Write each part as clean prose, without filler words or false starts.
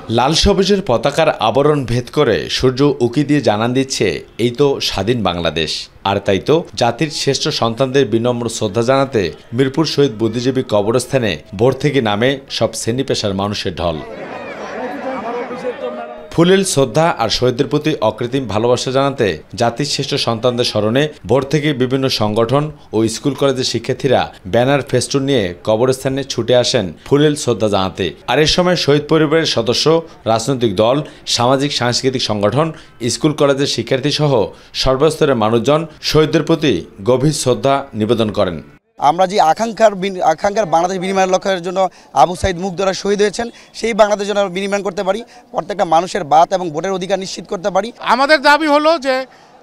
লাল সবুজের পতাকার আবরণ ভেদ করে সূর্য উঁকি দিয়ে জানান দিচ্ছে এই তো স্বাধীন বাংলাদেশ। আর তাই তো জাতির শ্রেষ্ঠ সন্তানদের বিনম্র শ্রদ্ধা জানাতে মিরপুর শহীদ বুদ্ধিজীবী কবরস্থানে ভোর থেকে নামে সব শ্রেণী পেশার মানুষের ঢল। ফুলেল শ্রদ্ধা আর শহীদদের প্রতি অকৃত্রিম ভালোবাসা জানাতে জাতির শ্রেষ্ঠ সন্তানদের স্মরণে ভোর থেকে বিভিন্ন সংগঠন ও স্কুল কলেজের শিক্ষার্থীরা ব্যানার ফেস্টুন নিয়ে কবরস্থানে ছুটে আসেন ফুলেল শ্রদ্ধা জানাতে। আর এ সময় শহীদ পরিবারের সদস্য, রাজনৈতিক দল, সামাজিক সাংস্কৃতিক সংগঠন, স্কুল কলেজের শিক্ষার্থী সহ সর্বস্তরের মানুষজন শহীদদের প্রতি গভীর শ্রদ্ধা নিবেদন করেন। আমরা যে আকাঙ্ক্ষার বাংলাদেশ বিনিময়ের লক্ষ্যের জন্য আবু সাইদ মুগ্ধরা শহীদ হয়েছেন, সেই বাংলাদেশ যেন বিনিময় করতে পারি, প্রত্যেকটা মানুষের বাত এবং ভোটের অধিকার নিশ্চিত করতে পারি। আমাদের দাবি হলো যে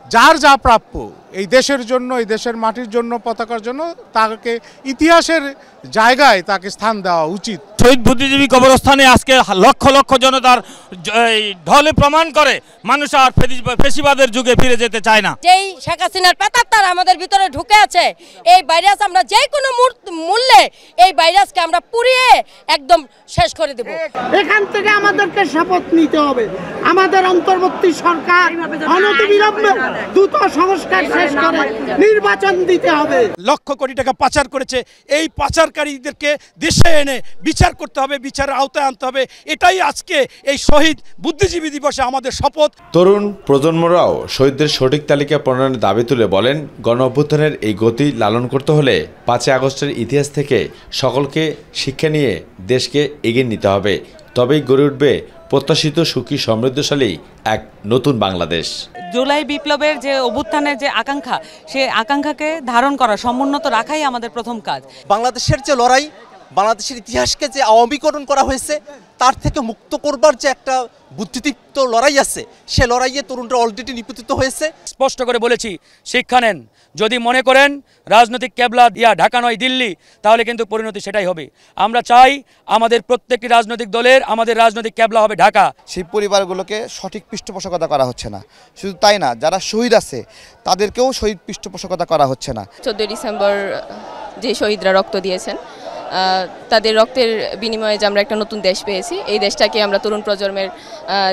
যার যা প্রাপ্য এই দেশের জন্য, এই দেশের মাটির জন্য, পতাকার জন্য তাকে ইতিহাসের জায়গায় তাকে স্থান দেওয়া উচিত। শহীদ বুদ্ধিজীবী কবরস্থানে আজকে লক্ষ লক্ষ জনতার ঢলে প্রমাণ করে মানুষ আর ফেসিবাদের যুগে ফিরে যেতে চায় না। যেই শেখ হাসিনার প্রেতাত্মার আমাদের ভিতরে ঢুকে আছে, এই ভাইরাস আমরা যে কোনো মূল্যে এই ভাইরাসকে আমরা পুড়িয়ে একদম শেষ করে দেব। এখান থেকে আমাদেরকে শপথ নিতে হবে, আমাদের অন্তর্বর্তী সরকার অনতিবিলম্বে দ্রুত সংস্কার শেষ করে নির্বাচন দিতে হবে। লক্ষ কোটি টাকা পাচার করেছে, এই পাচারকারীদেরকে দেশে এনে বিচার করতে হবে, বিচারের আওতায় আনতে হবে। এটাই আজকে এই শহীদ বুদ্ধিজীবী দিবসে আমাদের শপথ। তরুণ প্রজন্মরাও শহীদদের সঠিক তালিকা প্রণয়নের দাবি তুলে বলেন, গণ অভ্যুত্থানের এই গতি লালন করতে হলে 5 আগস্টের ইতিহাস থেকে সকলকে শিক্ষা নিয়ে দেশকে এগিয়ে নিতে হবে। তবেই গড়ে উঠবে প্রত্যাশিত সুখী সমৃদ্ধশালী এক নতুন বাংলাদেশ। জুলাই বিপ্লবের যে অভ্যুত্থানের যে আকাঙ্ক্ষা, সেই আকাঙ্ক্ষাকে ধারণ করা, সমুন্নত রাখাই আমাদের প্রথম কাজ। বাংলাদেশের যে লড়াই, বাংলাদেশের ইতিহাসকে যে আওয়ামীকরণ করা হয়েছে, তার থেকে মুক্ত করবার যে একটা বুদ্ধিদীপ্ত লড়াই আছে, সে লড়াইয়ে তরুণরা অলরেডি নিপতিত হয়েছে। স্পষ্ট করে বলেছি, শিক্ষা নেন। যদি মনে করেন রাজনৈতিক ক্যাবলা দিয়া ঢাকা নয় দিল্লি, তাহলে কিন্তু পরিণতি সেটাই হবে। আমরা চাই আমাদের প্রত্যেকটি রাজনৈতিক দলের আমাদের রাজনৈতিক ক্যাবলা হবে ঢাকা। সেই পরিবারগুলোকে সঠিক পৃষ্ঠপোষকতা করা হচ্ছে না। শুধু তাই না, যারা শহীদ আছে তাদেরকেও শহীদ পৃষ্ঠপোষকতা করা হচ্ছে না। 14 ডিসেম্বর যে শহীদরা রক্ত দিয়েছেন, তাদের রক্তের বিনিময়ে যে আমরা একটা নতুন দেশ পেয়েছি, এই দেশটাকে আমরা তরুণ প্রজন্মের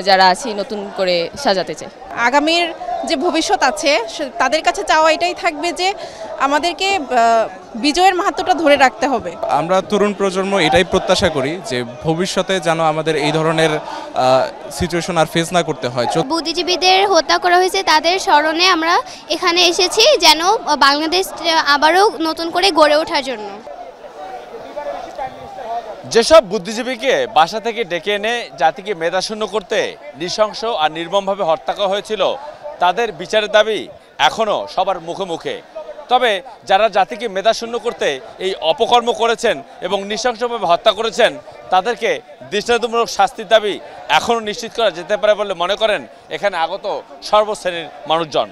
যারা আছি নতুন করে সাজাতে চাই। আগামীর যে ভবিষ্যৎ আছে তাদের কাছে চাওয়া এটাই থাকবে যে আমাদেরকে বিজয়ের মাহাত্ম্যটা ধরে রাখতে হবে। আমরা তরুণ প্রজন্ম এটাই প্রত্যাশা করি যে ভবিষ্যতে যেন আমাদের এই ধরনের সিচুয়েশন আর ফেস না করতে হয়। বুদ্ধিজীবীদের হত্যা করা হয়েছে, তাদের স্মরণে আমরা এখানে এসেছি যেন বাংলাদেশ আবারও নতুন করে গড়ে ওঠার জন্য। যেসব বুদ্ধিজীবীকে বাসা থেকে ডেকে এনে জাতিকে মেধাশূন্য করতে নৃশংস আর নির্মমভাবে হত্যা করা হয়েছিল, তাদের বিচারের দাবি এখনও সবার মুখে মুখে। তবে যারা জাতিকে মেধাশূন্য করতে এই অপকর্ম করেছেন এবং নৃশংসভাবে হত্যা করেছেন, তাদেরকে দৃষ্টান্তমূলক শাস্তির দাবি এখনও নিশ্চিত করা যেতে পারে বলে মনে করেন এখানে আগত সর্বশ্রেণীর মানুষজন।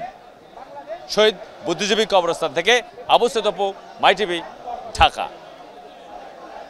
শহীদ বুদ্ধিজীবী কবরস্থান থেকে আবু সাইদ অপু, মাই টিভি, ঢাকা।